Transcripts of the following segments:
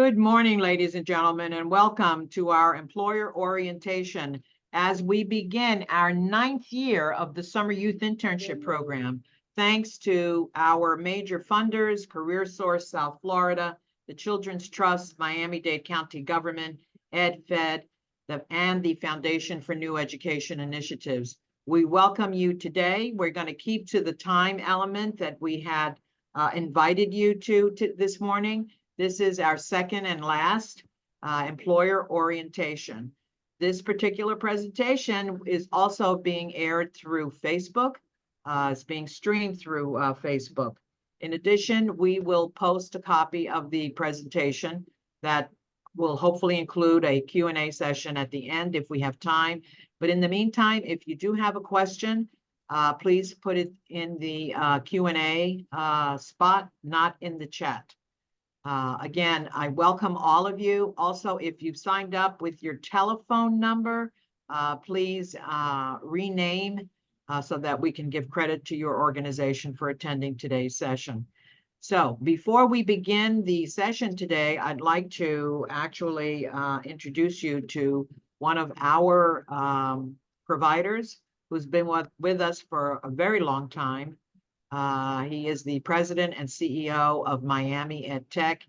Good morning, ladies and gentlemen, and welcome to our employer orientation as we begin our 9th year of the Summer Youth Internship Program. Thanks to our major funders, CareerSource South Florida, the Children's Trust, Miami-Dade County Government, EdFed, and the Foundation for New Education Initiatives. We welcome you today. We're going to keep to the time element that we had invited you to this morning. This is our second and last employer orientation. This particular presentation is also being aired through Facebook. It's being streamed through Facebook. In addition, we will post a copy of the presentation that will hopefully include a Q&A session at the end if we have time. But in the meantime, if you do have a question, please put it in the Q&A spot, not in the chat. Again, I welcome all of you. Also, if you've signed up with your telephone number, please rename so that we can give credit to your organization for attending today's session. So before we begin the session today, I'd like to actually introduce you to one of our providers who's been with us for a very long time. He is the president and CEO of Miami EdTech.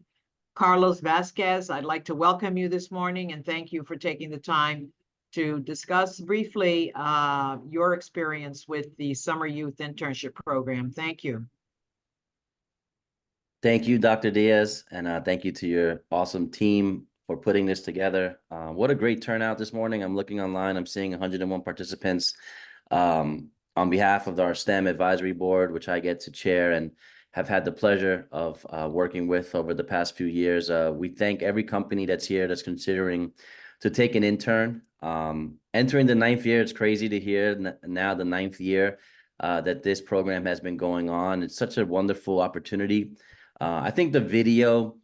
Carlos Vasquez, I'd like to welcome you this morning and thank you for taking the time to discuss briefly your experience with the Summer Youth Internship Program. Thank you. Thank you, Dr. Diaz, and thank you to your awesome team for putting this together. What a great turnout this morning. I'm looking online, I'm seeing 101 participants. On behalf of our STEM advisory board, which I get to chair and have had the pleasure of working with over the past few years, we thank every company that's here that's considering to take an intern. Entering the 9th year, it's crazy to hear now the 9th year that this program has been going on. It's such a wonderful opportunity. I think the video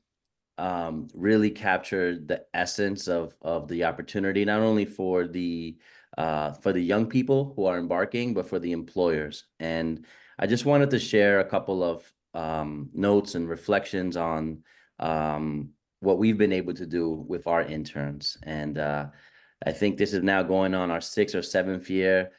really captured the essence of the opportunity, not only for the young people who are embarking, but for the employers. And I just wanted to share a couple of notes and reflections on what we've been able to do with our interns. And I think this is now going on our 6th or 7th year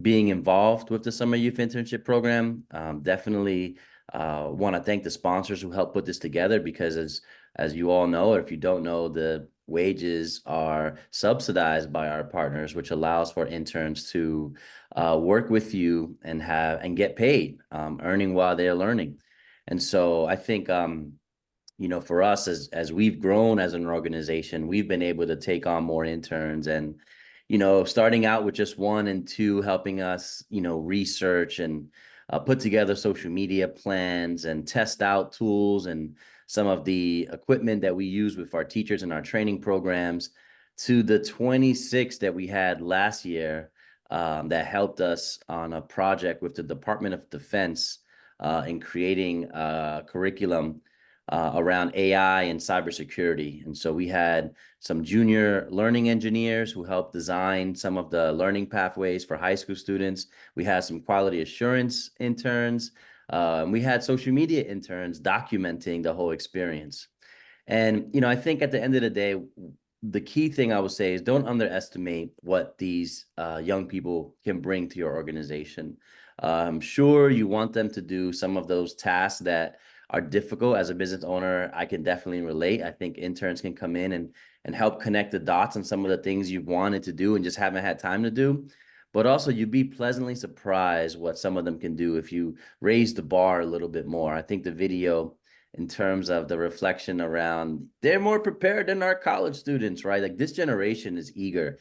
being involved with the Summer Youth Internship Program. Definitely want to thank the sponsors who helped put this together, because as you all know, or if you don't know, the wages are subsidized by our partners, which allows for interns to work with you and get paid, earning while they're learning. And so I think, for us, as we've grown as an organization, we've been able to take on more interns, and, starting out with just 1 and 2, helping us, research and put together social media plans and test out tools and some of the equipment that we use with our teachers in our training programs, to the 26 that we had last year that helped us on a project with the Department of Defense in creating a curriculum around AI and cybersecurity. And so we had some junior learning engineers who helped design some of the learning pathways for high school students. We had some quality assurance interns. We had social media interns documenting the whole experience. And, I think at the end of the day, the key thing I would say is don't underestimate what these young people can bring to your organization. I'm sure you want them to do some of those tasks that are difficult. As a business owner, I can definitely relate. I think interns can come in and help connect the dots on some of the things you've wanted to do and just haven't had time to do. But also, you'd be pleasantly surprised what some of them can do if you raise the bar a little bit more. I think the video, in terms of the reflection around, they're more prepared than our college students, right? Like, this generation is eager.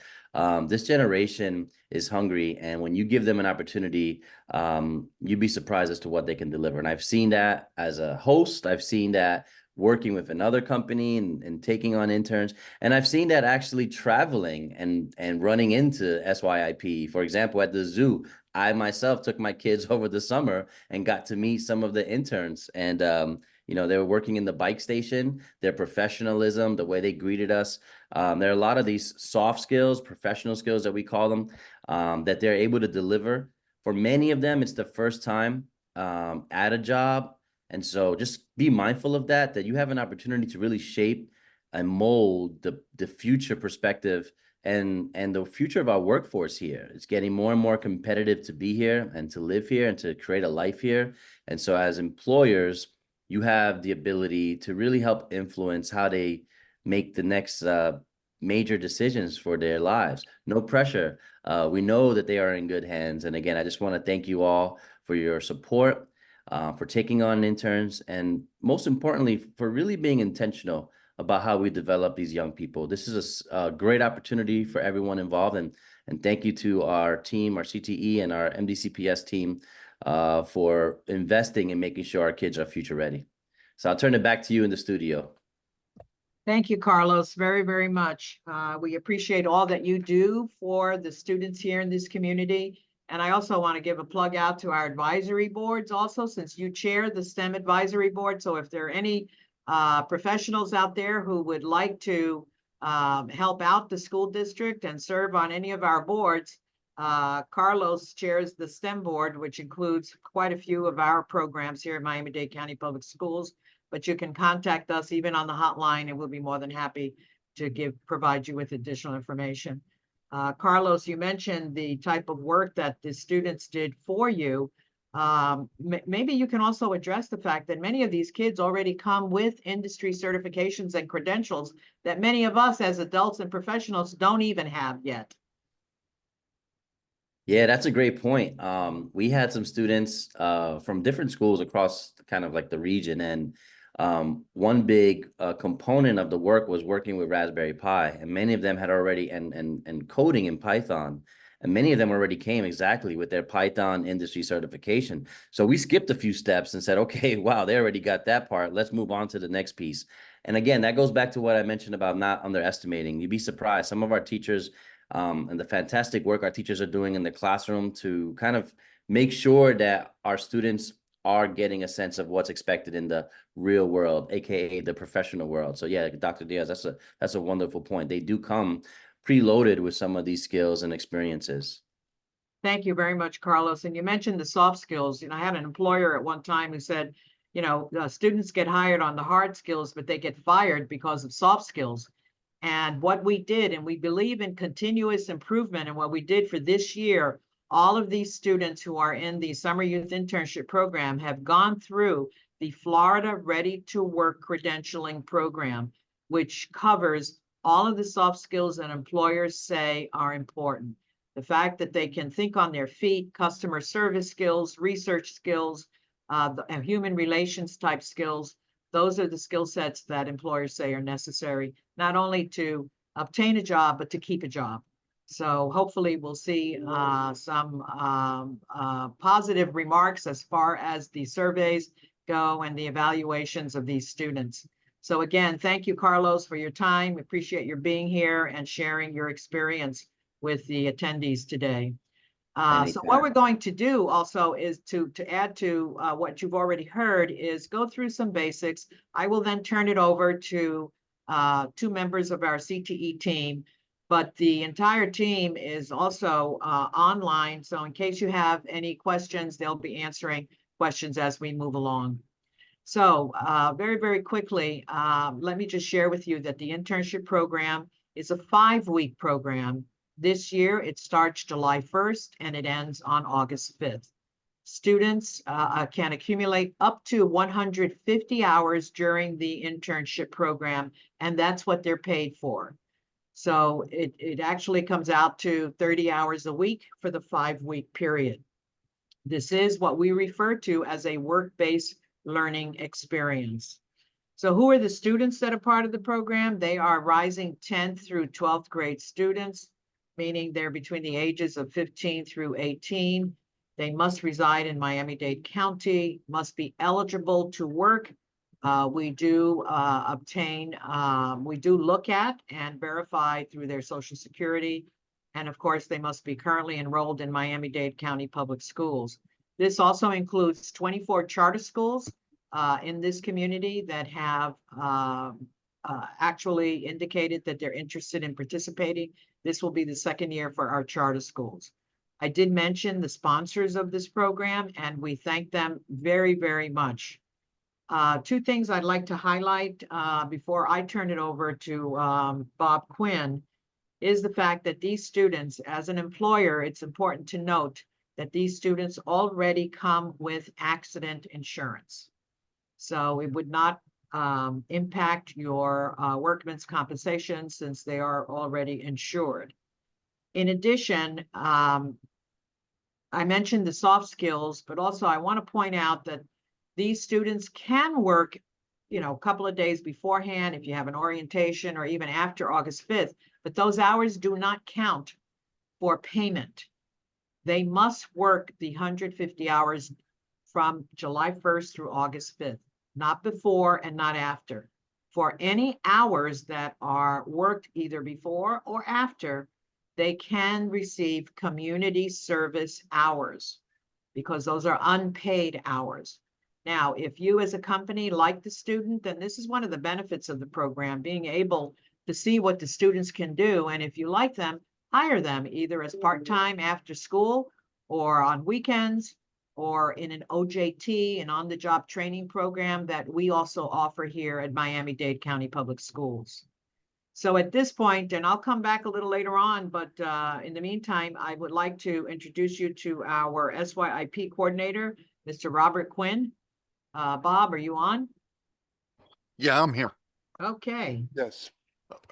This generation is hungry. And when you give them an opportunity, you'd be surprised as to what they can deliver. And I've seen that as a host. I've seen that working with another company and taking on interns. And I've seen that actually traveling and running into SYIP. For example, at the zoo, I myself took my kids over the summer and got to meet some of the interns. And, they were working in the bike station, their professionalism, the way they greeted us. There are a lot of these soft skills, professional skills that we call them, that they're able to deliver. For many of them, it's the first time at a job. And so just be mindful of that, that you have an opportunity to really shape and mold the future perspective and the future of our workforce here. It's getting more and more competitive to be here and to live here and to create a life here. And so as employers, you have the ability to really help influence how they make the next major decisions for their lives. No pressure. We know that they are in good hands. And again, I just want to thank you all for your support, for taking on interns, and most importantly, for really being intentional about how we develop these young people. This is a great opportunity for everyone involved. And thank you to our team, our CTE and our MDCPS team for investing in making sure our kids are future ready. So I'll turn it back to you in the studio. Thank you, Carlos, very, very much. We appreciate all that you do for the students here in this community. And I also want to give a plug out to our advisory boards also, since you chair the STEM advisory board. So if there are any professionals out there who would like to help out the school district and serve on any of our boards, Carlos chairs the STEM board, which includes quite a few of our programs here at Miami-Dade County Public Schools. But you can contact us even on the hotline, and we'll be more than happy to provide you with additional information. Carlos, you mentioned the type of work that the students did for you. Maybe you can also address the fact that many of these kids already come with industry certifications and credentials that many of us as adults and professionals don't even have yet. Yeah, that's a great point. We had some students from different schools across kind of like the region, and one big component of the work was working with Raspberry Pi, and many of them had already and coding in Python, and many of them already came exactly with their Python industry certification. So we skipped a few steps and said, okay, wow, they already got that part. Let's move on to the next piece. And again, that goes back to what I mentioned about not underestimating. You'd be surprised. Some of our teachers and the fantastic work our teachers are doing in the classroom to kind of make sure that our students are getting a sense of what's expected in the real world, aka the professional world. So yeah, Dr. Diaz, that's a wonderful point. They do come preloaded with some of these skills and experiences. Thank you very much, Carlos. And you mentioned the soft skills. I had an employer at one time who said, students get hired on the hard skills, but they get fired because of soft skills. And what we did, and we believe in continuous improvement, and what we did for this year, all of these students who are in the Summer Youth Internship Program have gone through the Florida Ready to Work credentialing program, which covers all of the soft skills that employers say are important. The fact that they can think on their feet, customer service skills, research skills, human relations type skills. Those are the skill sets that employers say are necessary, not only to obtain a job, but to keep a job. So hopefully we'll see some positive remarks as far as the surveys go and the evaluations of these students. So again, thank you, Carlos, for your time. We appreciate your being here and sharing your experience with the attendees today. So what we're going to do also is to add to what you've already heard is go through some basics. I will then turn it over to two members of our CTE team, but the entire team is also online. So in case you have any questions, they'll be answering questions as we move along. So very, very quickly, let me just share with you that the internship program is a 5-week program. This year, it starts July 1st and it ends on August 5th. Students can accumulate up to 150 hours during the internship program, and that's what they're paid for. So it actually comes out to 30 hours a week for the 5-week period. This is what we refer to as a work-based learning experience. So who are the students that are part of the program? They are rising 10th through 12th grade students, meaning they're between the ages of 15 through 18. They must reside in Miami-Dade County, must be eligible to work. We do look at and verify through their Social Security. And of course, they must be currently enrolled in Miami-Dade County Public Schools. This also includes 24 charter schools in this community that have actually indicated that they're interested in participating. This will be the second year for our charter schools. I did mention the sponsors of this program, and we thank them very, very much. Two things I'd like to highlight before I turn it over to Bob Quinn is the fact that these students, as an employer, it's important to note that these students already come with accident insurance. So it would not impact your workman's compensation since they are already insured. In addition, I mentioned the soft skills, but also I want to point out that these students can work, a couple of days beforehand if you have an orientation or even after August 5th, but those hours do not count for payment. They must work the 150 hours from July 1st through August 5th, not before and not after. For any hours that are worked either before or after, they can receive community service hours because those are unpaid hours. Now, if you as a company like the student, then this is one of the benefits of the program, being able to see what the students can do. And if you like them, hire them either as part-time after school or on weekends or in an OJT, an on-the-job training program that we also offer here at Miami-Dade County Public Schools. So at this point, and I'll come back a little later on, but in the meantime, I would like to introduce you to our SYIP coordinator, Mr. Robert Quinn. Bob, are you on? Yeah, I'm here. Okay. Yes.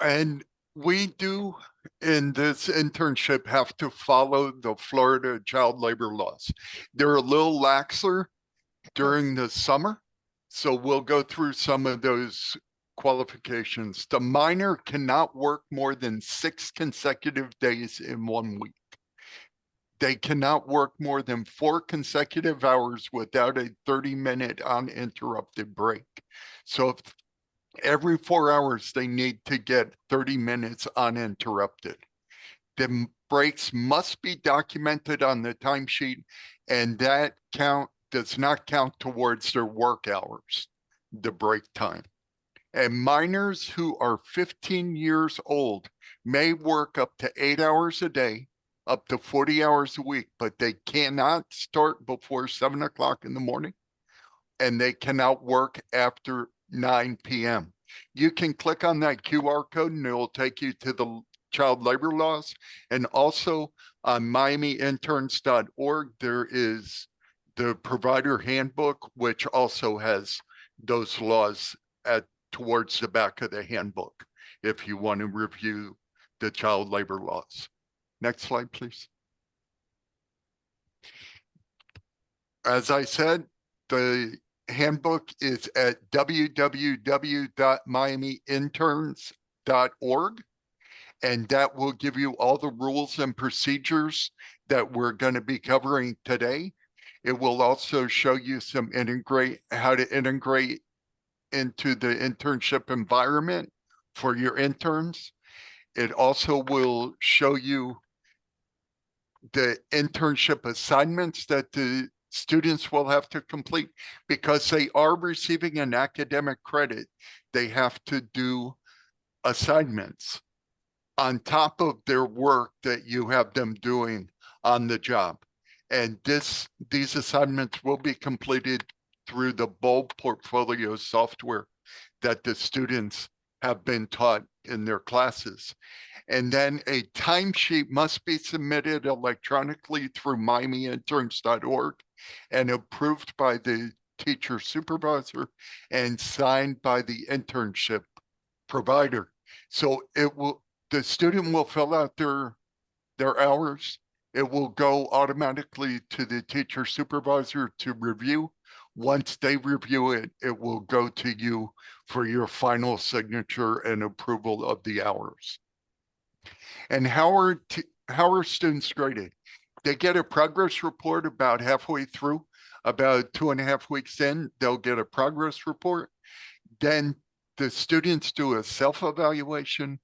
And we do in this internship have to follow the Florida child labor laws. They're a little laxer during the summer. So we'll go through some of those qualifications. The minor cannot work more than 6 consecutive days in 1 week. They cannot work more than 4 consecutive hours without a 30-minute uninterrupted break. So if every 4 hours, they need to get 30 minutes uninterrupted. The breaks must be documented on the timesheet, and that count does not count towards their work hours, the break time. And minors who are 15 years old may work up to 8 hours a day, up to 40 hours a week, but they cannot start before 7 o'clock in the morning, and they cannot work after 9 p.m. You can click on that QR code and it will take you to the child labor laws. And also on miamiinterns.org, there is the provider handbook, which also has those laws towards the back of the handbook if you want to review the child labor laws. Next slide, please. As I said, the handbook is at www.miamiinterns.org, and that will give you all the rules and procedures that we're going to be covering today. It will also show you how to integrate into the internship environment for your interns. It also will show you the internship assignments that the students will have to complete because they are receiving an academic credit. They have to do assignments on top of their work that you have them doing on the job. And these assignments will be completed through the Bulb portfolio software that the students have been taught in their classes. And then a timesheet must be submitted electronically through miamiinterns.org and approved by the teacher supervisor and signed by the internship provider. So the student will fill out their hours. It will go automatically to the teacher supervisor to review. Once they review it, it will go to you for your final signature and approval of the hours. And how are students graded? They get a progress report about halfway through, about 2.5 weeks in, they'll get a progress report. Then the students do a self-evaluation.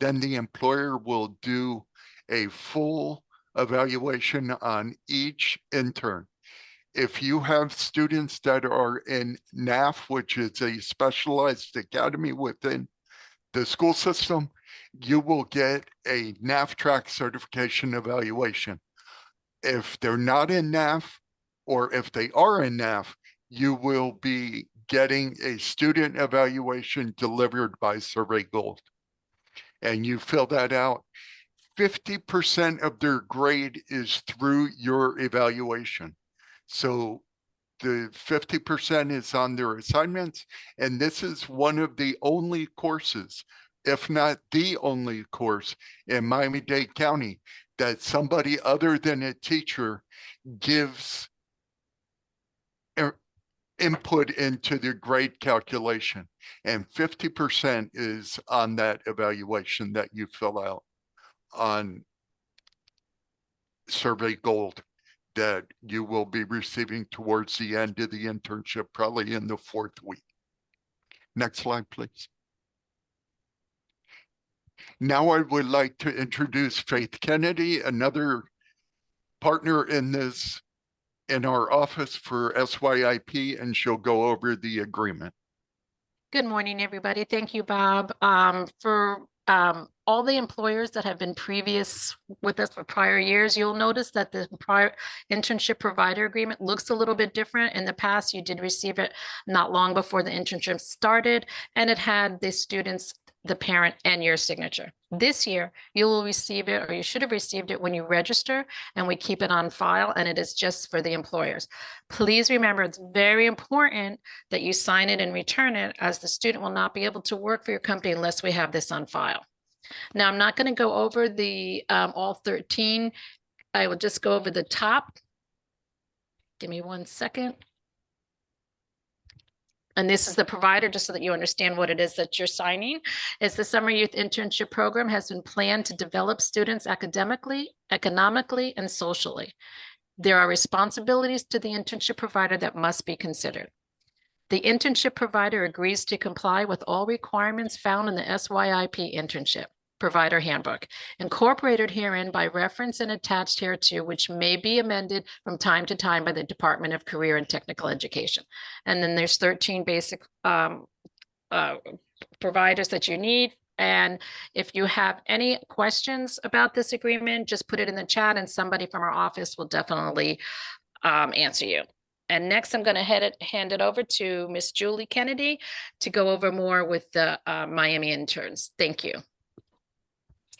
Then the employer will do a full evaluation on each intern. If you have students that are in NAF, which is a specialized academy within the school system, you will get a NAF track certification evaluation. If they're not in NAF, or if they are in NAF, you will be getting a student evaluation delivered by Survey Gold. And you fill that out. 50% of their grade is through your evaluation. So the 50% is on their assignments. And this is one of the only courses, if not the only course in Miami-Dade County that somebody other than a teacher gives input into the grade calculation. And 50% is on that evaluation that you fill out on Survey Gold that you will be receiving towards the end of the internship, probably in the 4th week. Next slide, please. Now I would like to introduce Faith Kennedy, another partner in this, in our office for SYIP, and she'll go over the agreement. Good morning, everybody. Thank you, Bob. For all the employers that have been previous with us for prior years, you'll notice that the prior internship provider agreement looks a little bit different. In the past, you did receive it not long before the internship started, and it had the students, the parent, and your signature. This year, you will receive it, or you should have received it when you register, and we keep it on file, and it is just for the employers. Please remember, it's very important that you sign it and return it, as the student will not be able to work for your company unless we have this on file. Now, I'm not going to go over the all 13. I will just go over the top. Give me 1 second. And this is the provider, just so that you understand what it is that you're signing. Is the Summer Youth Internship Program has been planned to develop students academically, economically, and socially. There are responsibilities to the internship provider that must be considered. The internship provider agrees to comply with all requirements found in the SYIP internship provider handbook, incorporated herein by reference and attached hereto, which may be amended from time to time by the Department of Career and Technical Education. And then there's 13 basic providers that you need. And if you have any questions about this agreement, just put it in the chat and somebody from our office will definitely answer you. And next, I'm going to hand it over to Miss Julie Kennedy to go over more with the Miami interns. Thank you.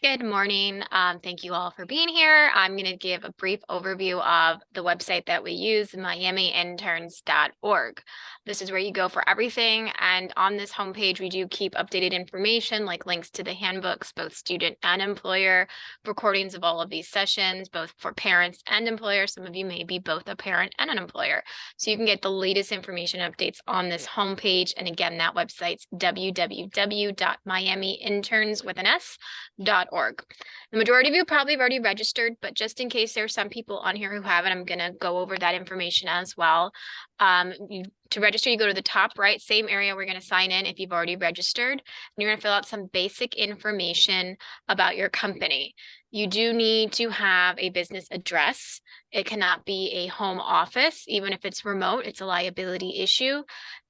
Good morning. Thank you all for being here. I'm going to give a brief overview of the website that we use, miamiinterns.org. This is where you go for everything. And on this homepage, we do keep updated information like links to the handbooks, both student and employer, recordings of all of these sessions, both for parents and employers. Some of you may be both a parent and an employer. So you can get the latest information updates on this homepage. And again, that website's www.miamiinterns.org. The majority of you probably have already registered, but just in case there's some people on here who haven't, I'm going to go over that information as well. To register, you go to the top right, same area we're going to sign in if you've already registered. And you're going to fill out some basic information about your company. You do need to have a business address. It cannot be a home office. Even if it's remote, it's a liability issue.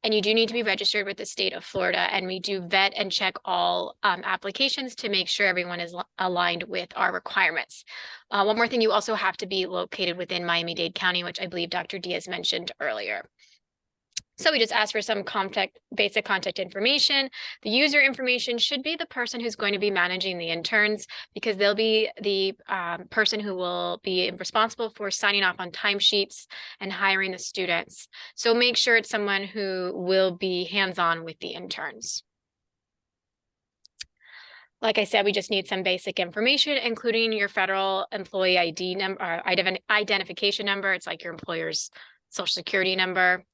And you do need to be registered with the state of Florida. And we do vet and check all applications to make sure everyone is aligned with our requirements. One more thing, you also have to be located within Miami-Dade County, which I believe Dr. Diaz mentioned earlier. So we just ask for some basic contact information. The user information should be the person who's going to be managing the interns, because they'll be the person who will be responsible for signing off on timesheets and hiring the students. So make sure it's someone who will be hands-on with the interns. Like I said, we just need some basic information, including your federal employee ID number, or identification number. It's like your employer's social security number.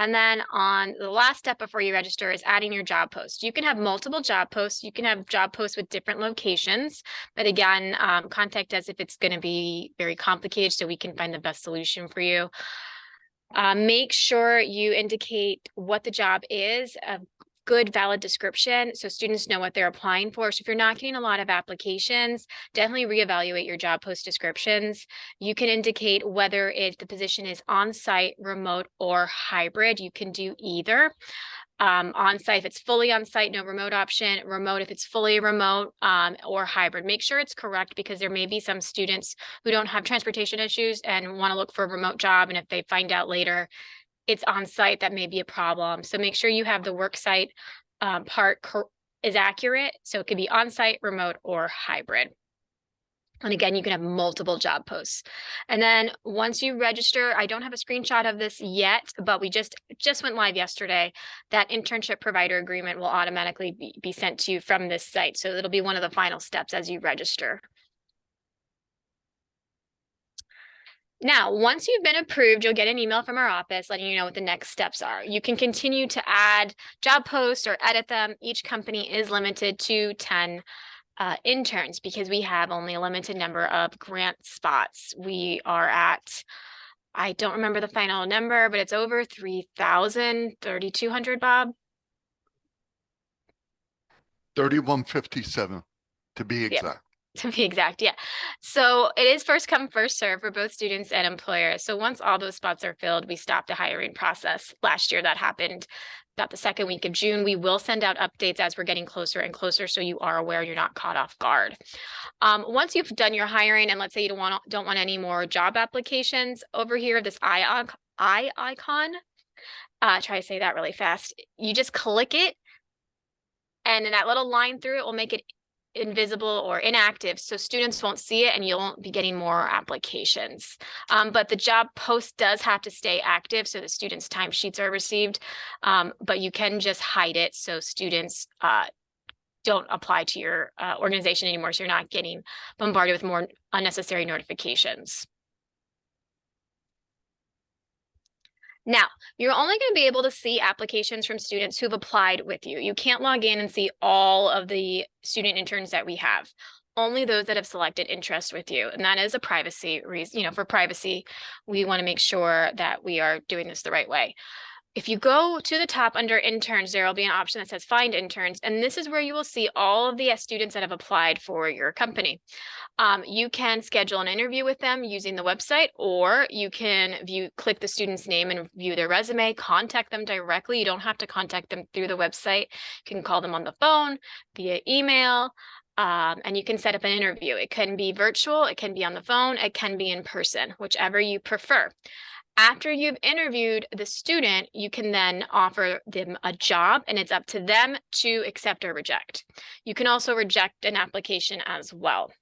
And then on the last step before you register is adding your job post. You can have multiple job posts. You can have job posts with different locations. But again, contact us if it's going to be very complicated so we can find the best solution for you. Make sure you indicate what the job is, a good valid description so students know what they're applying for. So if you're not getting a lot of applications, definitely reevaluate your job post descriptions. You can indicate whether the position is on-site, remote, or hybrid. You can do either. On-site if it's fully on-site, no remote option, remote if it's fully remote, or hybrid. Make sure it's correct because there may be some students who don't have transportation issues and want to look for a remote job. And if they find out later it's on-site, that may be a problem. So make sure you have the work site part is accurate. So it could be on-site, remote, or hybrid. And again, you can have multiple job posts. And then once you register, I don't have a screenshot of this yet, but we just went live yesterday. That internship provider agreement will automatically be sent to you from this site. So it'll be one of the final steps as you register. Now, once you've been approved, you'll get an email from our office letting you know what the next steps are. You can continue to add job posts or edit them. Each company is limited to 10 interns because we have only a limited number of grant spots. We are at, I don't remember the final number, but it's over 3,000, 3,200, Bob. 3157 to be exact. To be exact, yeah. So it is first come, first serve for both students and employers. So once all those spots are filled, we stop the hiring process. Last year that happened about the second week of June. We will send out updates as we're getting closer and closer so you are aware you're not caught off guard. Once you've done your hiring and let's say you don't want any more job applications, over here, this eye icon, try to say that really fast. You just click it and in that little line through it will make it invisible or inactive, so students won't see it and you won't be getting more applications. But the job post does have to stay active so the students' timesheets are received, but you can just hide it so students don't apply to your organization anymore, so you're not getting bombarded with more unnecessary notifications. Now, you're only going to be able to see applications from students who've applied with you. You can't log in and see all of the student interns that we have, only those that have selected interest with you. And that is a privacy reason, for privacy, we want to make sure that we are doing this the right way. If you go to the top under interns, there will be an option that says find interns. And this is where you will see all of the students that have applied for your company. You can schedule an interview with them using the website, or you can click the student's name and view their resume, contact them directly. You don't have to contact them through the website. You can call them on the phone, via email, and you can set up an interview. It can be virtual, it can be on the phone, it can be in person, whichever you prefer. After you've interviewed the student, you can then offer them a job and it's up to them to accept or reject. You can also reject an application as well.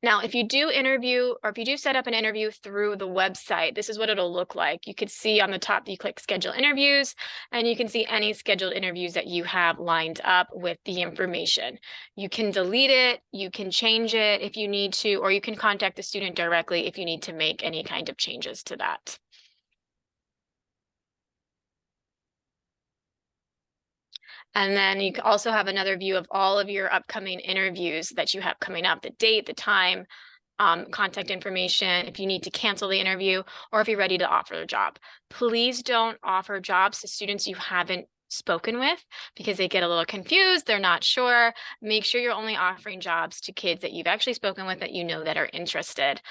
Now, if you do interview or if you do set up an interview through the website, this is what it'll look like. You could see on the top, you click schedule interviews and you can see any scheduled interviews that you have lined up with the information. You can delete it, you can change it if you need to, or you can contact the student directly if you need to make any kind of changes to that. And then you also have another view of all of your upcoming interviews that you have coming up, the date, the time, contact information, if you need to cancel the interview, or if you're ready to offer the job. Please don't offer jobs to students you haven't spoken with because they get a little confused, they're not sure. Make sure you're only offering jobs to kids that you've actually spoken with that you know that are interested.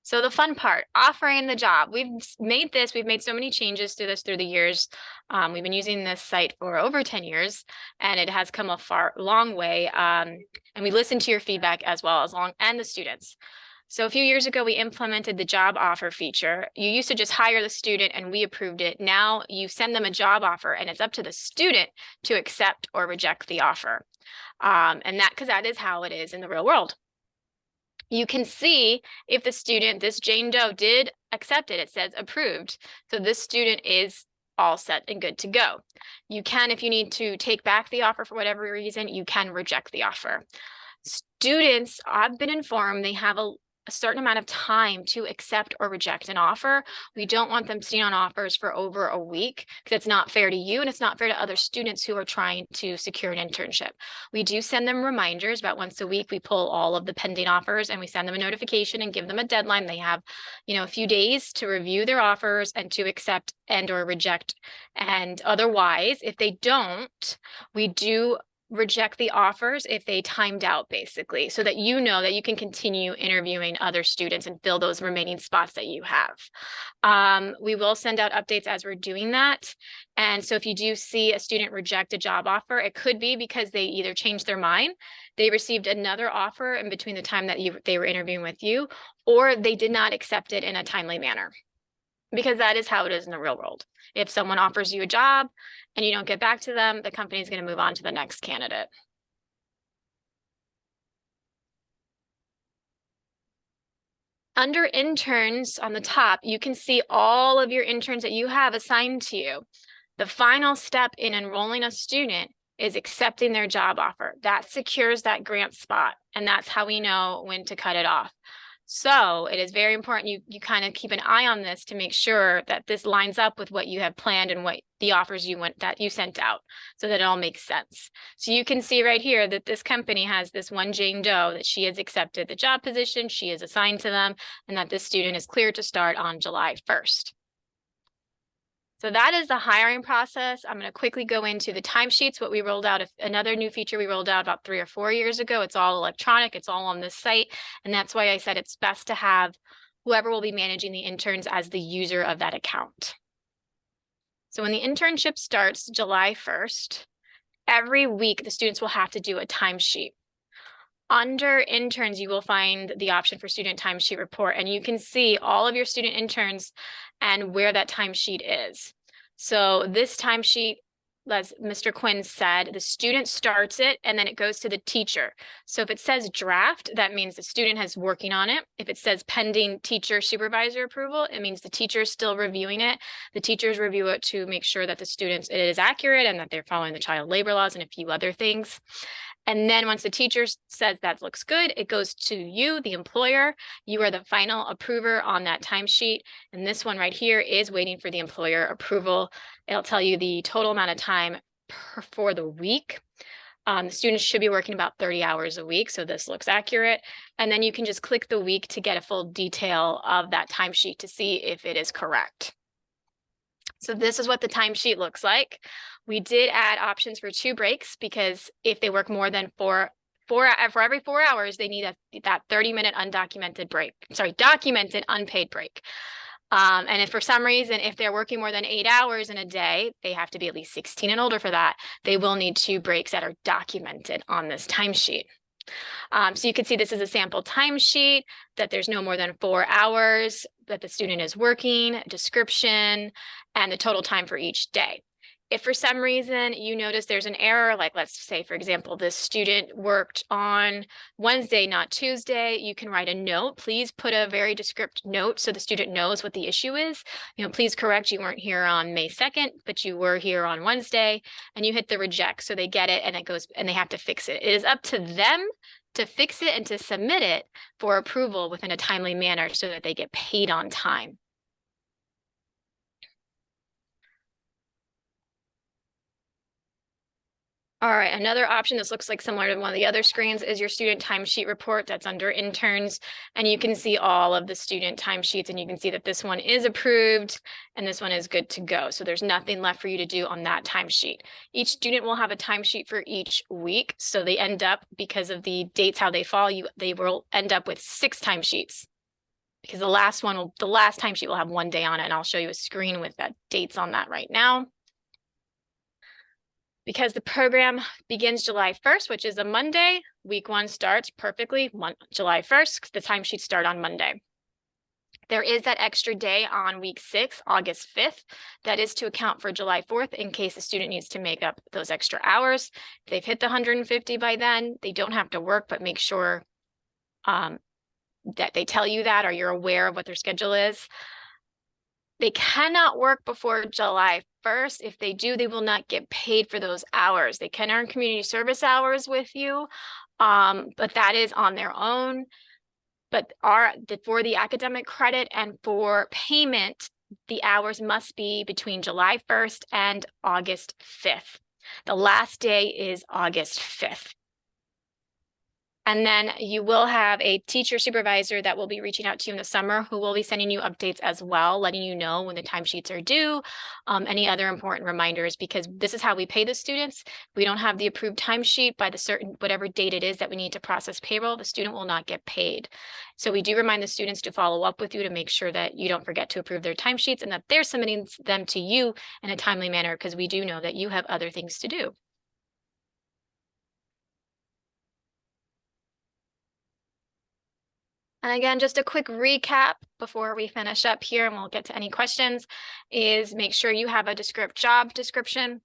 So the fun part, offering the job. We've made so many changes to this through the years. We've been using this site for over 10 years and it has come a long way. And we listen to your feedback as well and the students. So a few years ago, we implemented the job offer feature. You used to just hire the student and we approved it. Now you send them a job offer and it's up to the student to accept or reject the offer. Because that is how it is in the real world. You can see if the student, this Jane Doe, did accept it. It says approved. So this student is all set and good to go. You can, if you need to take back the offer for whatever reason, you can reject the offer. Students, I've been informed they have a certain amount of time to accept or reject an offer. We don't want them sitting on offers for over a week because it's not fair to you and it's not fair to other students who are trying to secure an internship. We do send them reminders about once a week. We pull all of the pending offers and we send them a notification and give them a deadline. They have, a few days to review their offers and to accept and or reject. And otherwise, if they don't, we do reject the offers if they timed out, basically, so that you know that you can continue interviewing other students and fill those remaining spots that you have. We will send out updates as we're doing that. And so if you do see a student reject a job offer, it could be because they either changed their mind, they received another offer in between the time that they were interviewing with you, or they did not accept it in a timely manner. Because that is how it is in the real world. If someone offers you a job and you don't get back to them, the company is going to move on to the next candidate. Under interns on the top, you can see all of your interns that you have assigned to you. The final step in enrolling a student is accepting their job offer. That secures that grant spot, and that's how we know when to cut it off. So it is very important you kind of keep an eye on this to make sure that this lines up with what you have planned and what the offers that you sent out, so that it all makes sense. So you can see right here that this company has this one Jane Doe that she has accepted the job position, she is assigned to them, and that this student is cleared to start on July 1st. So that is the hiring process. I'm going to quickly go into the timesheets, what we rolled out, another new feature we rolled out about 3 or 4 years ago. It's all electronic, it's all on this site. And that's why I said it's best to have whoever will be managing the interns as the user of that account. So when the internship starts July 1st, every week the students will have to do a timesheet. Under interns, you will find the option for student timesheet report, and you can see all of your student interns and where that timesheet is. So this timesheet, as Mr. Quinn said, the student starts it and then it goes to the teacher. So if it says draft, that means the student is working on it. If it says pending teacher supervisor approval, it means the teacher is still reviewing it. The teachers review it to make sure that it is accurate and that they're following the child labor laws and a few other things. And then once the teacher says that looks good, it goes to you, the employer. You are the final approver on that timesheet. And this one right here is waiting for the employer approval. It'll tell you the total amount of time for the week. The students should be working about 30 hours a week, so this looks accurate. And then you can just click the week to get a full detail of that timesheet to see if it is correct. So this is what the timesheet looks like. We did add options for 2 breaks, because if they work more than for every 4 hours, they need that 30-minute undocumented break. Sorry, documented unpaid break. And if for some reason, if they're working more than 8 hours in a day, they have to be at least 16 and older for that. They will need 2 breaks that are documented on this timesheet. So you can see this is a sample timesheet, that there's no more than 4 hours that the student is working, description, and the total time for each day. If for some reason you notice there's an error, like let's say, for example, this student worked on Wednesday, not Tuesday, you can write a note. Please put a very descriptive note so the student knows what the issue is. Please correct, you weren't here on May 2nd, but you were here on Wednesday, and you hit the reject so they get it and it goes and they have to fix it. It is up to them to fix it and to submit it for approval within a timely manner so that they get paid on time. All right, another option, this looks like similar to one of the other screens, is your student timesheet report. That's under interns, and you can see all of the student timesheets, and you can see that this one is approved and this one is good to go. So there's nothing left for you to do on that timesheet. Each student will have a timesheet for each week, so they end up, because of the dates how they fall, they will end up with 6 timesheets, because the last timesheet will have 1 day on it, and I'll show you a screen with that dates on that right now. Because the program begins July 1st, which is a Monday, week 1 starts perfectly July 1st, the timesheets start on Monday. There is that extra day on week 6, August 5th, that is to account for July 4th in case the student needs to make up those extra hours. If they've hit the 150 by then, they don't have to work, but make sure that they tell you that, or you're aware of what their schedule is. They cannot work before July 1st. If they do, they will not get paid for those hours. They can earn community service hours with you, but that is on their own. But for the academic credit and for payment, the hours must be between July 1st and August 5th. The last day is August 5th. And then you will have a teacher supervisor that will be reaching out to you in the summer who will be sending you updates as well, letting you know when the timesheets are due, any other important reminders, because this is how we pay the students. If we don't have the approved timesheet by the certain, whatever date it is that we need to process payroll, the student will not get paid. So we do remind the students to follow up with you to make sure that you don't forget to approve their timesheets and that they're submitting them to you in a timely manner, because we do know that you have other things to do. And again, just a quick recap before we finish up here, and we'll get to any questions, is make sure you have a job description.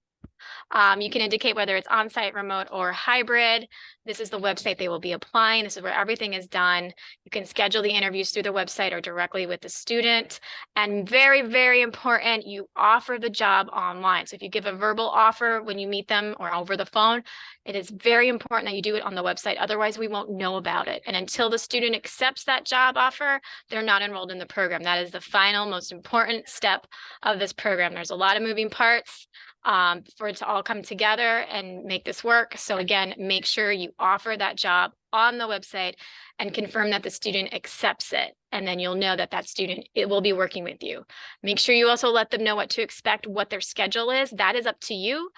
You can indicate whether it's on-site, remote, or hybrid. This is the website they will be applying. This is where everything is done. You can schedule the interviews through the website or directly with the student. And very, very important, you offer the job online. So if you give a verbal offer when you meet them or over the phone, it is very important that you do it on the website. Otherwise, we won't know about it. And until the student accepts that job offer, they're not enrolled in the program. That is the final, most important step of this program. There's a lot of moving parts for it to all come together and make this work. So again, make sure you offer that job on the website and confirm that the student accepts it. And then you'll know that that student, it will be working with you. Make sure you also let them know what to expect, what their schedule is. That is up to you.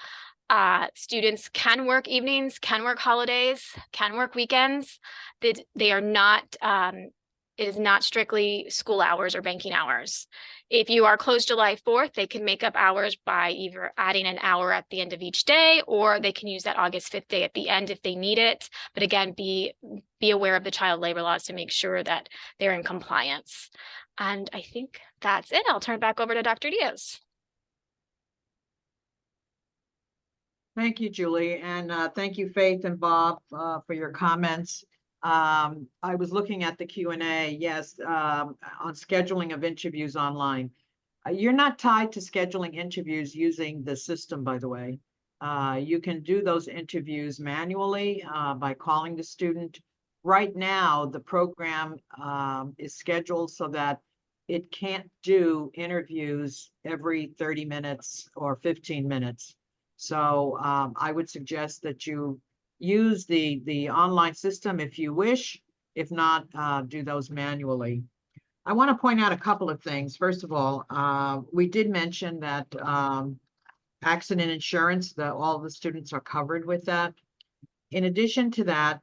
Students can work evenings, can work holidays, can work weekends. They are not, it is not strictly school hours or banking hours. If you are closed July 4th, they can make up hours by either adding an hour at the end of each day, or they can use that August 5th day at the end if they need it. But again, be aware of the child labor laws to make sure that they're in compliance. And I think that's it. I'll turn it back over to Dr. Diaz. Thank you, Julie, and thank you, Faith and Bob, for your comments. I was looking at the Q&A, yes, on scheduling of interviews online. You're not tied to scheduling interviews using the system, by the way. You can do those interviews manually by calling the student. Right now, the program is scheduled so that it can't do interviews every 30 minutes or 15 minutes. So I would suggest that you use the online system if you wish. If not, do those manually. I want to point out a couple of things. First of all, we did mention that accident insurance, that all the students are covered with that. In addition to that,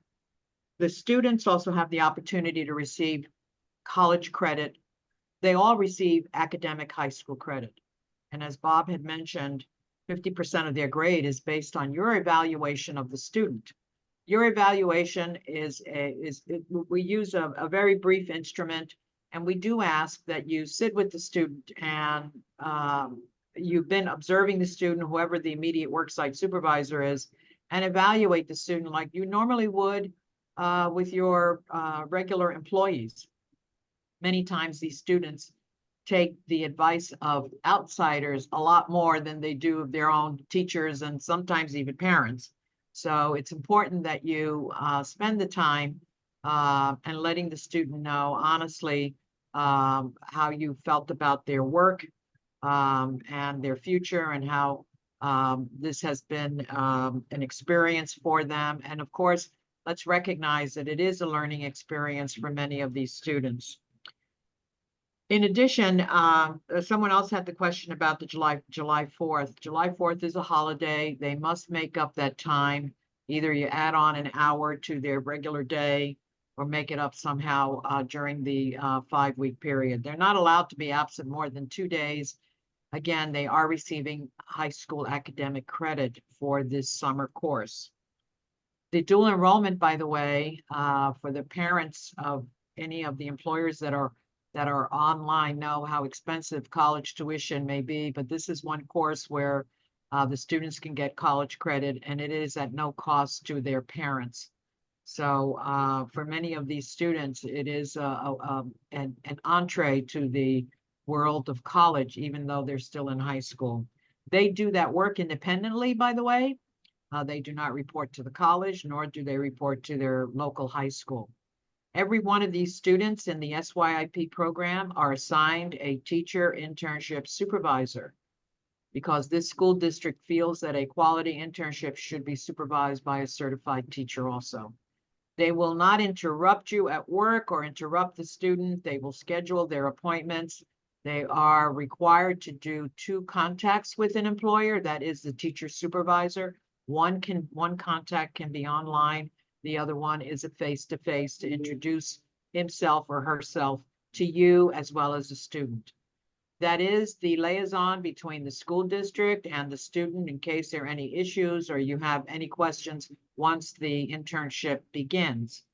the students also have the opportunity to receive college credit. They all receive academic high school credit. And as Bob had mentioned, 50% of their grade is based on your evaluation of the student. Your evaluation we use a very brief instrument, and we do ask that you sit with the student and you've been observing the student, whoever the immediate worksite supervisor is, and evaluate the student like you normally would with your regular employees. Many times these students take the advice of outsiders a lot more than they do of their own teachers and sometimes even parents. So it's important that you spend the time and letting the student know honestly how you felt about their work and their future, and how this has been an experience for them. And of course, let's recognize that it is a learning experience for many of these students. In addition, someone else had the question about the July 4th. July 4th is a holiday. They must make up that time. Either you add on an hour to their regular day or make it up somehow during the 5-week period. They're not allowed to be absent more than 2 days. Again, they are receiving high school academic credit for this summer course. The dual enrollment, by the way, for the parents of any of the employers that are online know how expensive college tuition may be, but this is one course where the students can get college credit, and it is at no cost to their parents. So for many of these students, it is an entree to the world of college, even though they're still in high school. They do that work independently, by the way. They do not report to the college, nor do they report to their local high school. Every one of these students in the SYIP program are assigned a teacher internship supervisor, because this school district feels that a quality internship should be supervised by a certified teacher also. They will not interrupt you at work or interrupt the student. They will schedule their appointments. They are required to do 2 contacts with an employer, that is the teacher supervisor. One contact can be online. The other one is a face-to-face to introduce himself or herself to you as well as the student. That is the liaison between the school district and the student in case there are any issues or you have any questions once the internship begins.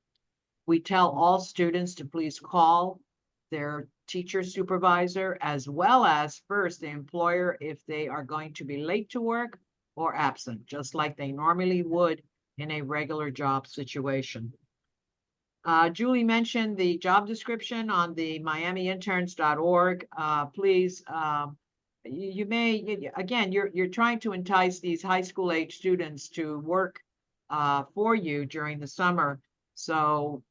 We tell all students to please call their teacher supervisor as well as first the employer if they are going to be late to work or absent, just like they normally would in a regular job situation. Julie mentioned the job description on the miamiinterns.org. Please, you may, again, you're trying to entice these high school age students to work for you during the summer. So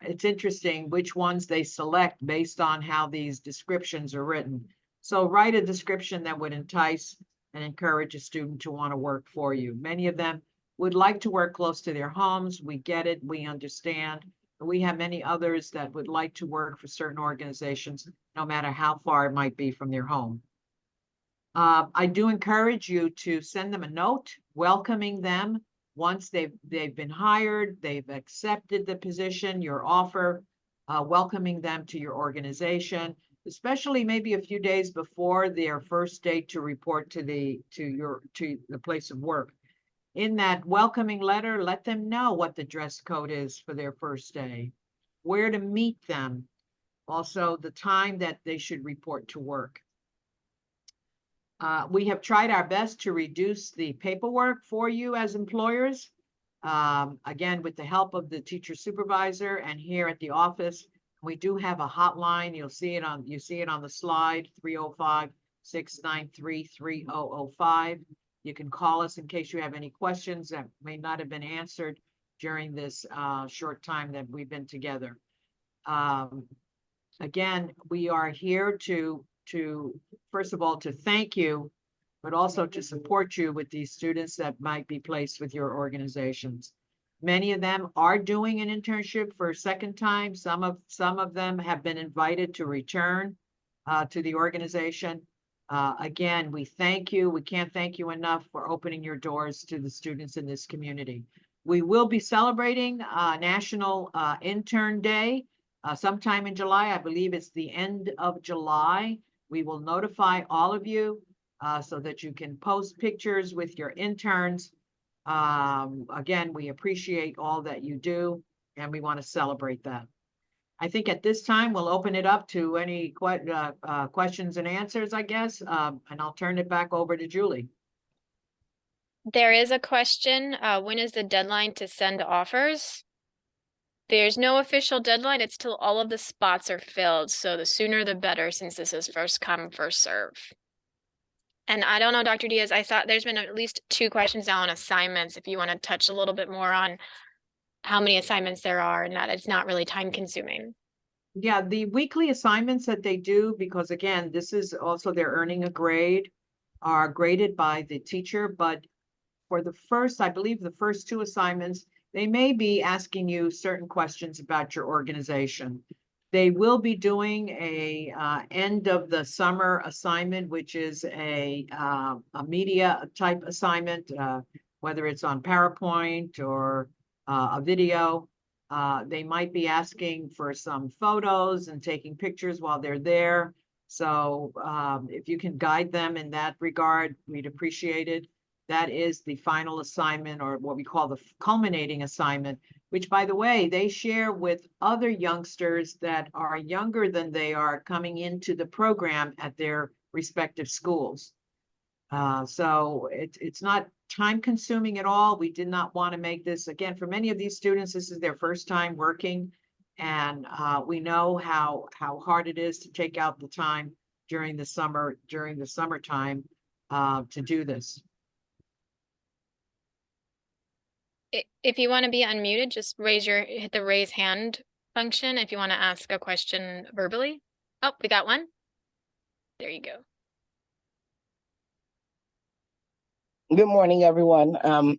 it's interesting which ones they select based on how these descriptions are written. So write a description that would entice and encourage a student to want to work for you. Many of them would like to work close to their homes. We get it, we understand. But we have many others that would like to work for certain organizations, no matter how far it might be from their home. I do encourage you to send them a note welcoming them once they've been hired, they've accepted the position, your offer, welcoming them to your organization, especially maybe a few days before their first day to report to the place of work. In that welcoming letter, let them know what the dress code is for their first day, where to meet them, also the time that they should report to work. We have tried our best to reduce the paperwork for you as employers. Again, with the help of the teacher supervisor and here at the office, we do have a hotline. You see it on the slide, 305-693-3005. You can call us in case you have any questions that may not have been answered during this short time that we've been together. Again, we are here to first of all, to thank you, but also to support you with these students that might be placed with your organizations. Many of them are doing an internship for a second time. Some of them have been invited to return to the organization. Again, we thank you. We can't thank you enough for opening your doors to the students in this community. We will be celebrating National Intern Day sometime in July. I believe it's the end of July. We will notify all of you so that you can post pictures with your interns. Again, we appreciate all that you do, and we want to celebrate that. I think at this time, we'll open it up to any questions and answers, I guess, and I'll turn it back over to Julie. There is a question. When is the deadline to send offers? There's no official deadline. It's till all of the spots are filled. So the sooner the better, since this is first come, first serve. And I don't know, Dr. Diaz, I saw there's been at least 2 questions now on assignments. If you want to touch a little bit more on how many assignments there are and that it's not really time consuming. Yeah, the weekly assignments that they do, because again, this is also they're earning a grade, are graded by the teacher. But for the first, I believe the first 2 assignments, they may be asking you certain questions about your organization. They will be doing a end of the summer assignment, which is a media type assignment, whether it's on PowerPoint or a video. They might be asking for some photos and taking pictures while they're there. So if you can guide them in that regard, we'd appreciate it. That is the final assignment, or what we call the culminating assignment, which, by the way, they share with other youngsters that are younger than they are coming into the program at their respective schools. So it's not time consuming at all. We did not want to make this, again, for many of these students, this is their first time working. And we know how hard it is to take out the time during the summertime to do this. If you want to be unmuted, just hit the raise hand function if you want to ask a question verbally. Oh, we got one. There you go. Good morning, everyone.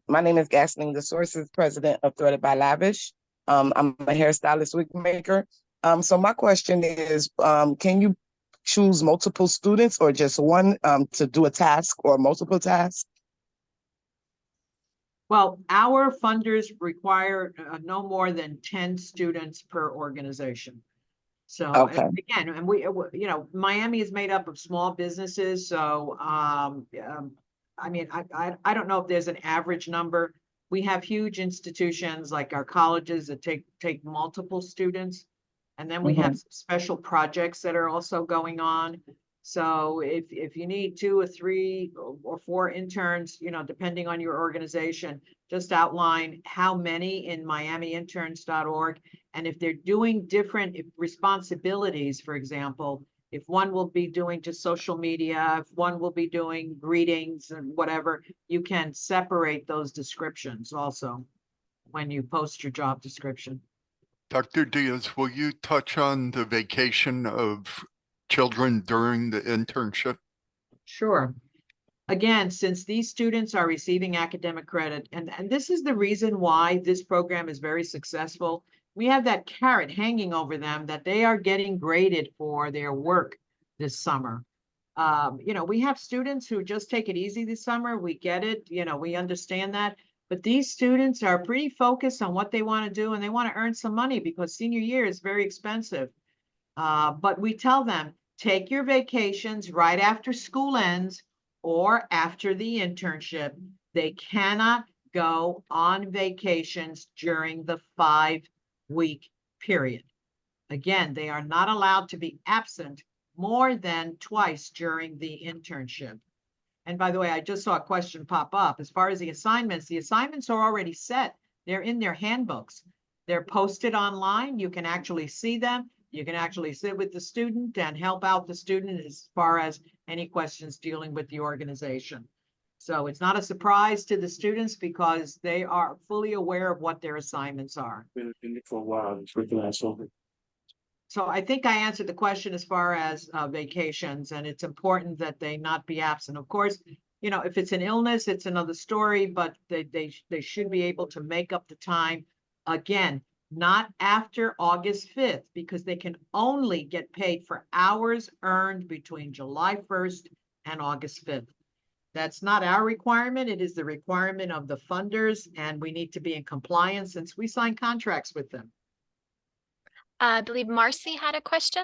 My name is Gasling, the Sources President of Threaded by Lavish. I'm a hairstylist wig maker. So my question is, can you choose multiple students or just one to do a task or multiple tasks? Well, our funders require no more than 10 students per organization. So Okay. again, and you know, Miami is made up of small businesses. So I mean, I don't know if there's an average number. We have huge institutions like our colleges that take multiple students. And then we have some special projects that are also going on. So if you need 2 or 3 or 4 interns, you know, depending on your organization, just outline how many in miamiinterns.org. And if they're doing different responsibilities, for example, if one will be doing just social media, if one will be doing greetings and whatever, you can separate those descriptions also when you post your job description. Dr. Diaz, will you touch on the vacation of children during the internship? Sure. Again, since these students are receiving academic credit, and this is the reason why this program is very successful, we have that carrot hanging over them that they are getting graded for their work this summer. You know, we have students who just take it easy this summer. We get it, you know, we understand that. But these students are pretty focused on what they want to do and they want to earn some money because senior year is very expensive. But we tell them, take your vacations right after school ends or after the internship. They cannot go on vacations during the 5-week period. Again, they are not allowed to be absent more than twice during the internship. And by the way, I just saw a question pop up. As far as the assignments are already set. They're in their handbooks. They're posted online. You can actually see them. You can actually sit with the student and help out the student as far as any questions dealing with the organization. So it's not a surprise to the students because they are fully aware of what their assignments are. Been in it for a while. It's working out so good. So I think I answered the question as far as vacations, and it's important that they not be absent. Of course, you know, if it's an illness, it's another story, but they should be able to make up the time. Again, not after August 5th, because they can only get paid for hours earned between July 1st and August 5th. That's not our requirement. It is the requirement of the funders, and we need to be in compliance since we sign contracts with them. I believe Marcy had a question.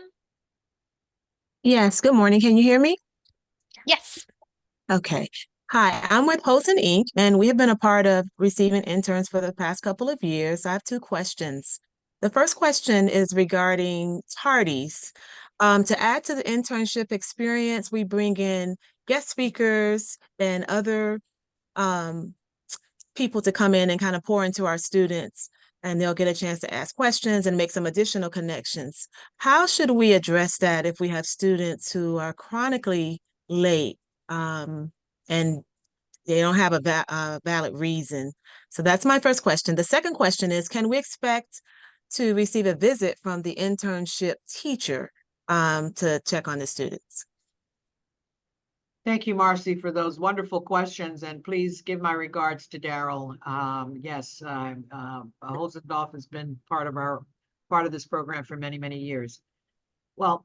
Yes, good morning. Can you hear me? Yes. Okay. Hi, I'm with Holton Inc., and we have been a part of receiving interns for the past couple of years. I have 2 questions. The first question is regarding tardies. To add to the internship experience, we bring in guest speakers and other people to come in and kind of pour into our students, and they'll get a chance to ask questions and make some additional connections. How should we address that if we have students who are chronically late and they don't have a valid reason? So that's my first question. The second question is, can we expect to receive a visit from the internship teacher to check on the students? Thank you, Marcy, for those wonderful questions, and please give my regards to Daryl. Yes, Holzendorf has been part of this program for many, many years. Well,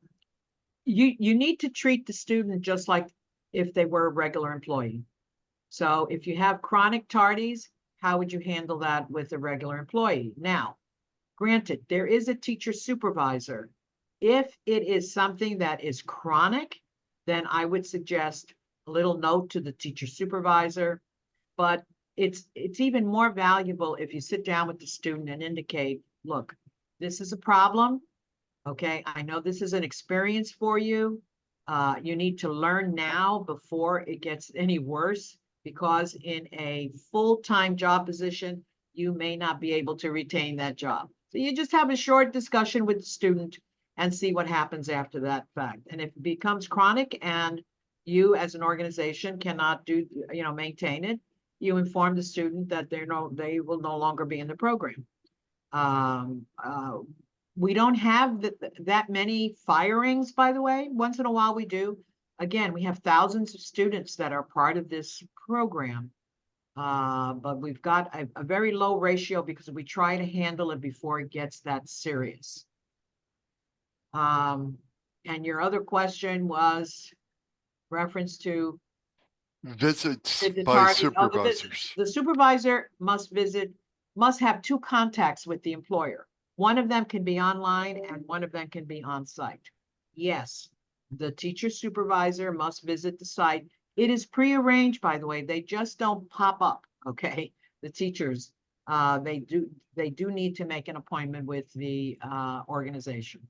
you need to treat the student just like if they were a regular employee. So if you have chronic tardies, how would you handle that with a regular employee? Now, granted, there is a teacher supervisor. If it is something that is chronic, then I would suggest a little note to the teacher supervisor. But it's even more valuable if you sit down with the student and indicate, look, this is a problem. Okay, I know this is an experience for you. You need to learn now before it gets any worse, because in a full-time job position, you may not be able to retain that job. So you just have a short discussion with the student and see what happens after that fact. And if it becomes chronic and you as an organization cannot maintain it, you inform the student that they will no longer be in the program. We don't have that many firings, by the way. Once in a while we do. again, we have thousands of students that are part of this program. But we've got a very low ratio because we try to handle it before it gets that serious. And your other question was reference to Visits visit by target. Oh, supervisors. the supervisor must have two contacts with the employer. One of them can be online and one of them can be on site. Yes, the teacher supervisor must visit the site. It is prearranged, by the way. They just don't pop up, okay? The teachers, they do need to make an appointment with the organization.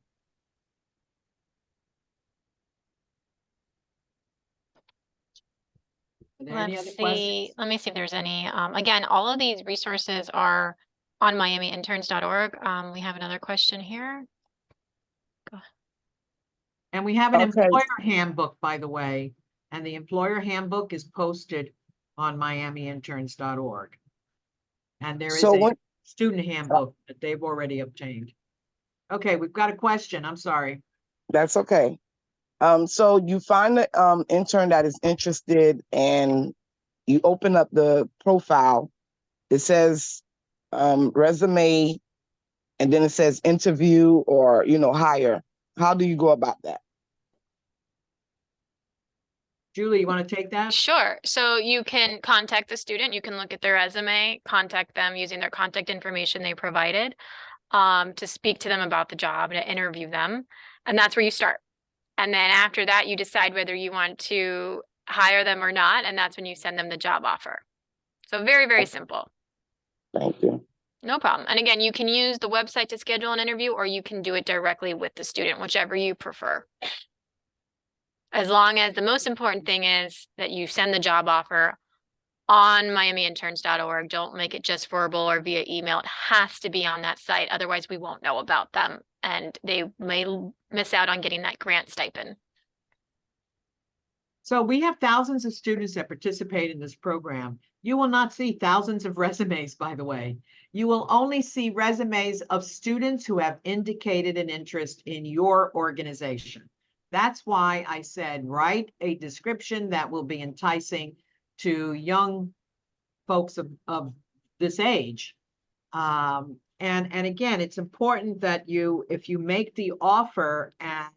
Are there any other questions? Let me see if there's any. Again, all of these resources are on miamiinterns.org. We have another question here. And we have an Okay. employer handbook, by the way, and the employer handbook is posted on miamiinterns.org. And there is So a what, student handbook that they've already obtained. Okay, we've got a question. I'm sorry. that's okay. So you find the intern that is interested and you open up the profile. It says resume, and then it says interview or, hire. How do you go about that? Julie, you want to take that? Sure. So you can contact the student. You can look at their resume, contact them using their contact information they provided, to speak to them about the job, to interview them. And that's where you start. And then after that, you decide whether you want to hire them or not. And that's when you send them the job offer. So very, very simple. Thank you. No problem. And again, you can use the website to schedule an interview, or you can do it directly with the student, whichever you prefer. As long as the most important thing is that you send the job offer on miamiinterns.org. Don't make it just verbal or via email. It has to be on that site. Otherwise, we won't know about them and they may miss out on getting that grant stipend. So we have thousands of students that participate in this program. You will not see thousands of resumes, by the way. You will only see resumes of students who have indicated an interest in your organization. That's why I said, write a description that will be enticing to young folks of this age. And again, it's important that if you make the offer, and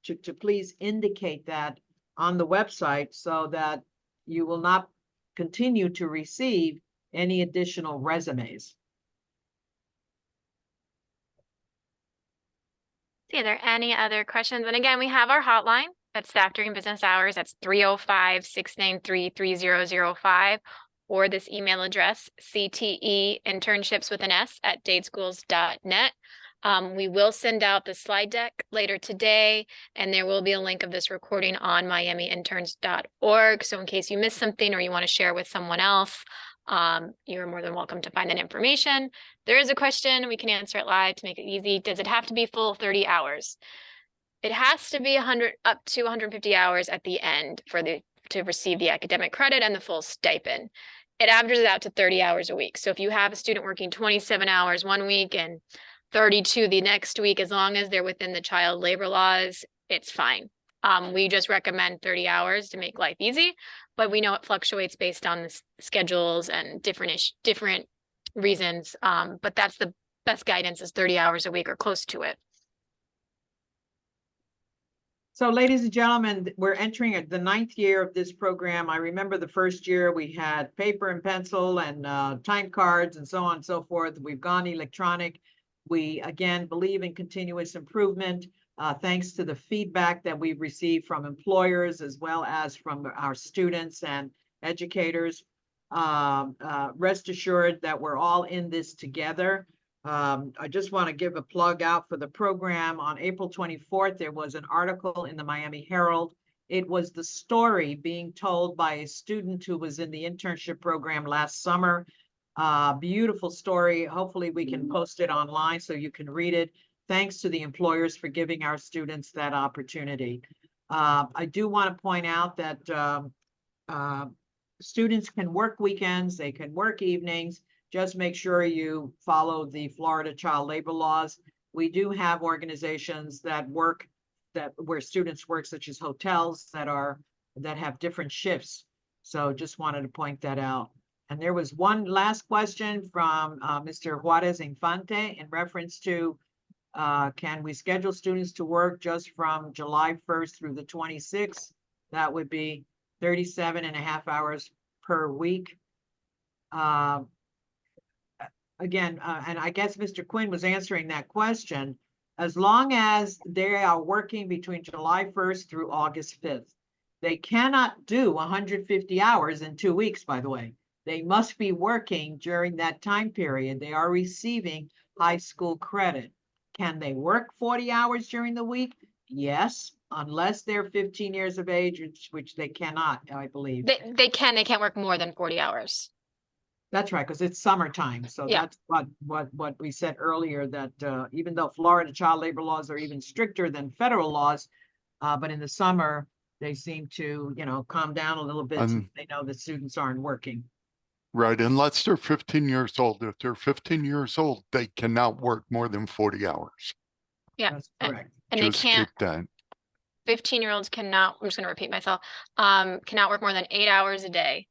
to please indicate that on the website so that you will not continue to receive any additional resumes. See, are there any other questions? And again, we have our hotline. That's staff during business hours. That's 305-693-3005. Or this email address, cteinternships@dadeschools.net. We will send out the slide deck later today, and there will be a link of this recording on miamiinterns.org. So in case you missed something or you want to share with someone else, you're more than welcome to find that information. There is a question, we can answer it live to make it easy. Does it have to be full 30 hours? It has to be 100 up to 150 hours at the end to receive the academic credit and the full stipend. It averages out to 30 hours a week. So if you have a student working 27 hours one week and 32 the next week, as long as they're within the child labor laws, it's fine. We just recommend 30 hours to make life easy, but we know it fluctuates based on the schedules and different reasons. But that's the best guidance, is 30 hours a week or close to it. So ladies and gentlemen, we're entering the 9th year of this program. I remember the first year we had paper and pencil and time cards and so on and so forth. We've gone electronic. We, again, believe in continuous improvement, thanks to the feedback that we've received from employers as well as from our students and educators. Rest assured that we're all in this together. I just want to give a plug out for the program. On April 24th, there was an article in the Miami Herald. It was the story being told by a student who was in the internship program last summer. Beautiful story. Hopefully we can post it online so you can read it. Thanks to the employers for giving our students that opportunity. I do want to point out that students can work weekends, they can work evenings. Just make sure you follow the Florida child labor laws. We do have organizations that work that where students work, such as hotels that have different shifts. So just wanted to point that out. And there was one last question from Mr. Juarez Infante in reference to can we schedule students to work just from July 1st through the 26th? That would be 37.5 hours per week. Again, and I guess Mr. Quinn was answering that question. As long as they are working between July 1st through August 5th, they cannot do 150 hours in 2 weeks, by the way. They must be working during that time period. They are receiving high school credit. Can they work 40 hours during the week? Yes, unless they're 15 years of age, which they cannot, I believe. They can't work more than 40 hours. That's right, because it's summertime. So Yeah. that's what we said earlier, that even though Florida child labor laws are even stricter than federal laws, but in the summer, they seem to, calm down a little bit since they know that students aren't working. Right, unless they're 15 years old. If they're 15 years old, they cannot work more than 40 hours. Yeah. That's correct. And Just they can't, keep that. 15-year-olds cannot, I'm just going to repeat myself, cannot work more than 8 hours a day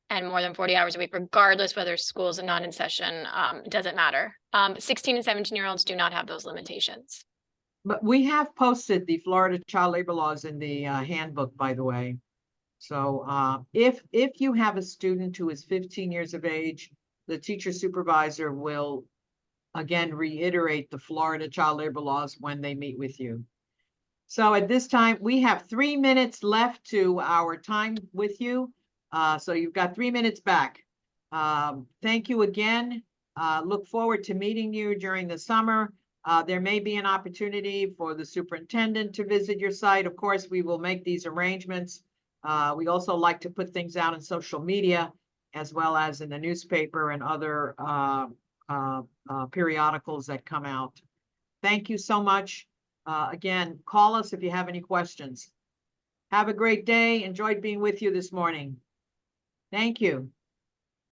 and more than 40 hours a week, regardless whether school is not in session. It doesn't matter. 16 and 17-year-olds do not have those limitations. But we have posted the Florida child labor laws in the handbook, by the way. So if you have a student who is 15 years of age, the teacher supervisor will again reiterate the Florida child labor laws when they meet with you. So at this time, we have 3 minutes left to our time with you. So you've got 3 minutes back. Thank you again. Look forward to meeting you during the summer. There may be an opportunity for the superintendent to visit your site. Of course, we will make these arrangements. We also like to put things out on social media as well as in the newspaper and other periodicals that come out. Thank you so much. Again, call us if you have any questions. Have a great day. Enjoyed being with you this morning. Thank you.